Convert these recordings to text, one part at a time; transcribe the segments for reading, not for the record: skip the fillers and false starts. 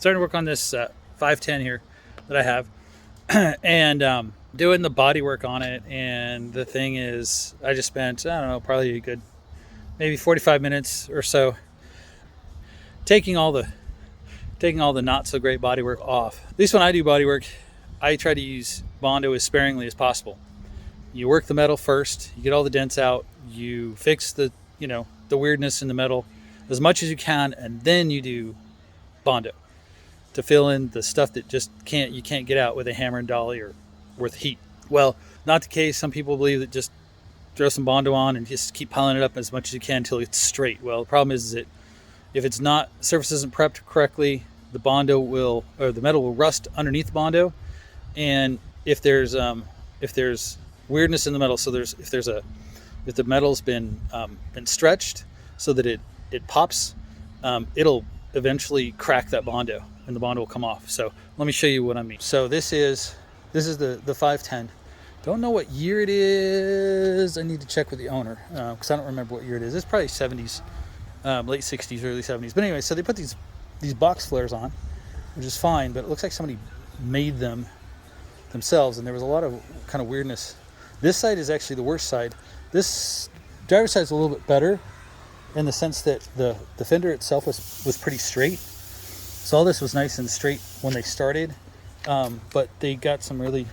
starting to work on this 510 here that I have, and doing the body work on it. And the thing is, I just spent, I don't know, probably a good maybe 45 minutes or so taking all the not so great body work off. At least when I do body work, I try to use Bondo as sparingly as possible. You work the metal first, you get all the dents out, you fix the weirdness in the metal as much as you can, and then you do Bondo to fill in the stuff that just you can't get out with a hammer and dolly or with heat. Well, not the case. Some people believe that just throw some Bondo on and just keep piling it up as much as you can until it's straight. Well, the problem is that if it's not, surface isn't prepped correctly, the metal will rust underneath the Bondo. And if there's weirdness in the metal, so if the metal's been stretched so that it pops, it'll eventually crack that Bondo and the Bondo will come off. So let me show you what I mean. So this is the 510. Don't know what year it is. I need to check with the owner because I don't remember what year it is. It's probably 70s, late 60s, early 70s. But anyway, so they put these box flares on, which is fine, but it looks like somebody made them themselves, and there was a lot of kind of weirdness. This side is actually the worst side. This driver's side is a little bit better in the sense that the fender itself was pretty straight. So all this was nice and straight when they started, but they got some really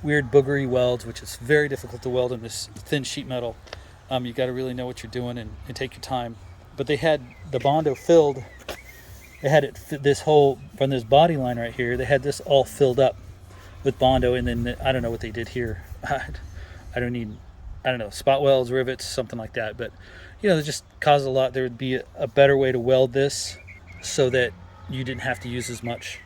weird boogery welds, which is very difficult to weld in this thin sheet metal. You got to really know what you're doing and take your time. But they had the Bondo filled. They had it this whole, from this body line right here, they had this all filled up with Bondo, and then I don't know what they did here. I don't know, spot welds, rivets, something like that. But it just caused a lot. There would be a better way to weld this so that you didn't have to use as much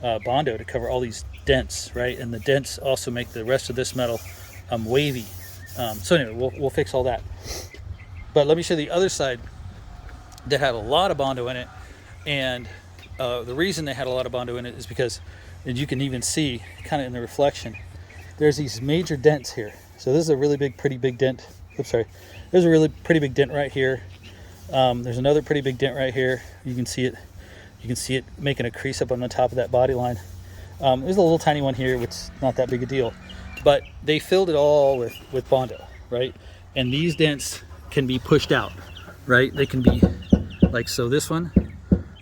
Bondo to cover all these dents, right? And the dents also make the rest of this metal wavy. So anyway, we'll fix all that. But let me show you the other side that had a lot of Bondo in it. And the reason they had a lot of Bondo in it is because, and you can even see kind of in the reflection, there's these major dents here. So this is a pretty big dent. Oops, sorry. There's a really pretty big dent right here. There's another pretty big dent right here. You can see it. You can see it making a crease up on the top of that body line. There's a little tiny one here, which is not that big a deal. But they filled it all with Bondo, right? And these dents can be pushed out, right? They can be like so. This one,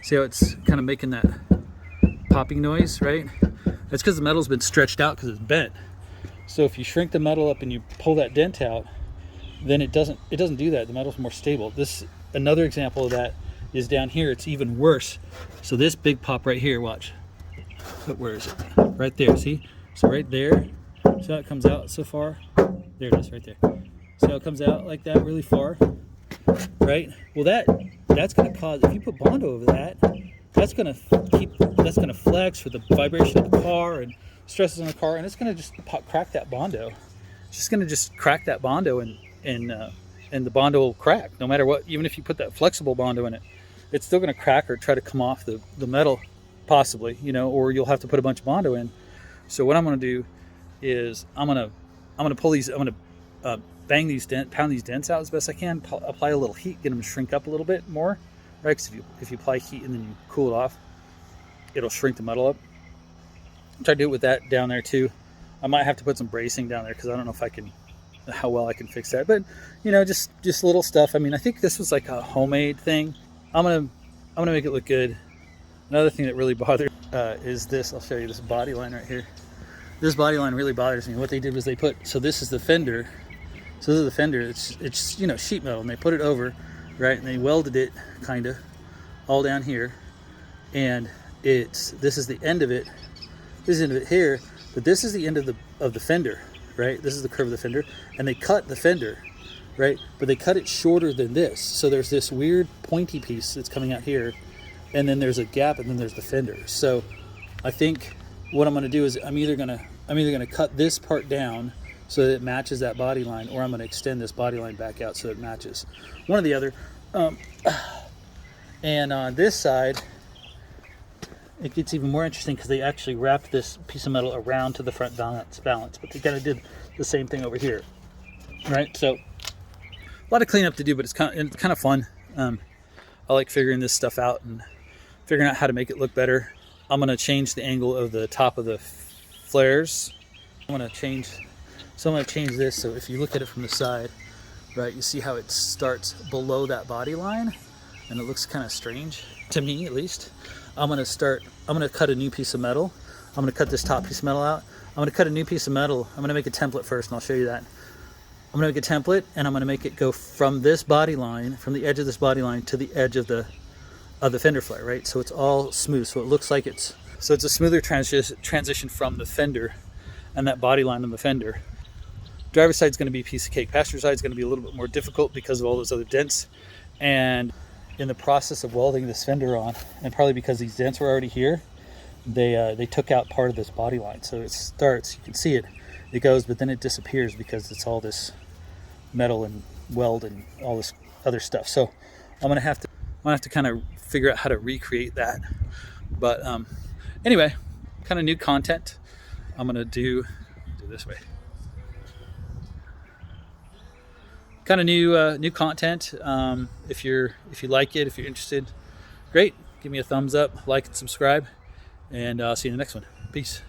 see how it's kind of making that popping noise, right? That's because the metal's been stretched out because it's bent. So if you shrink the metal up and you pull that dent out, then it doesn't do that. The metal's more stable. Another example of that is down here. It's even worse. So this big pop right here, watch. But where is it? Right there, see? So right there, see how it comes out so far? There it is, right there. See how it comes out like that really far? Right? Well, that's going to cause, if you put Bondo over that, that's going to flex with the vibration of the car and stresses on the car, and it's going to just crack that Bondo. It's just going to crack that Bondo, and the Bondo will crack no matter what. Even if you put that flexible Bondo in it, it's still going to crack or try to come off the metal, possibly, or you'll have to put a bunch of Bondo in. So what I'm going to do is I'm going to pull these. I'm going to pound these dents out as best I can. Apply a little heat, get them to shrink up a little bit more, right? Because if you apply heat and then you cool it off, it'll shrink the metal up. Try to do it with that down there too. I might have to put some bracing down there because I don't know how well I can fix that. But just little stuff. I mean, I think this was like a homemade thing. I'm gonna make it look good. Another thing that really bothers is this. I'll show you this body line right here. This body line really bothers me. What they did was so this is the fender. So this is the fender. It's sheet metal, and they put it over, right? And they welded it kind of all down here, and this is the end of it. This is the end of it here, but this is the end of the fender, right? This is the curve of the fender, and they cut the fender, right? But they cut it shorter than this. So there's this weird pointy piece that's coming out here, and then there's a gap, and then there's the fender. So I think what I'm going to do is I'm either going to cut this part down so that it matches that body line, or I'm going to extend this body line back out so it matches. One or the other. And on this side, it gets even more interesting because they actually wrapped this piece of metal around to the front balance, but they kind of did the same thing over here, right? So a lot of cleanup to do, but it's kind of fun. I like figuring this stuff out and figuring out how to make it look better. I'm gonna change the angle of the top of the Flairs. I'm gonna change this so if you look at it from the side, right, you see how it starts below that body line and it looks kind of strange to me, at least. I'm gonna cut a new piece of metal. I'm gonna cut this top piece of metal out. I'm gonna cut a new piece of metal. I'm gonna make a template first and I'll show you that. I'm gonna make a template and I'm gonna make it go from this body line, from the edge of this body line to the edge of the fender flare, right? So it's all smooth. So it looks like it's a smoother transition from the fender and that body line on the fender. Driver's side is going to be a piece of cake. Passenger side is going to be a little bit more difficult because of all those other dents. And in the process of welding this fender on, and probably because these dents were already here, they took out part of this body line. So it starts, you can see it, it goes, but then it disappears because it's all this metal and weld and all this other stuff. So I'm gonna have to kind of figure out how to recreate that. But anyway, kind of new content. I'm gonna do this way. Kind of new content. If you like it, if you're interested, great. Give me a thumbs up, like and subscribe, and I'll see you in the next one. Peace.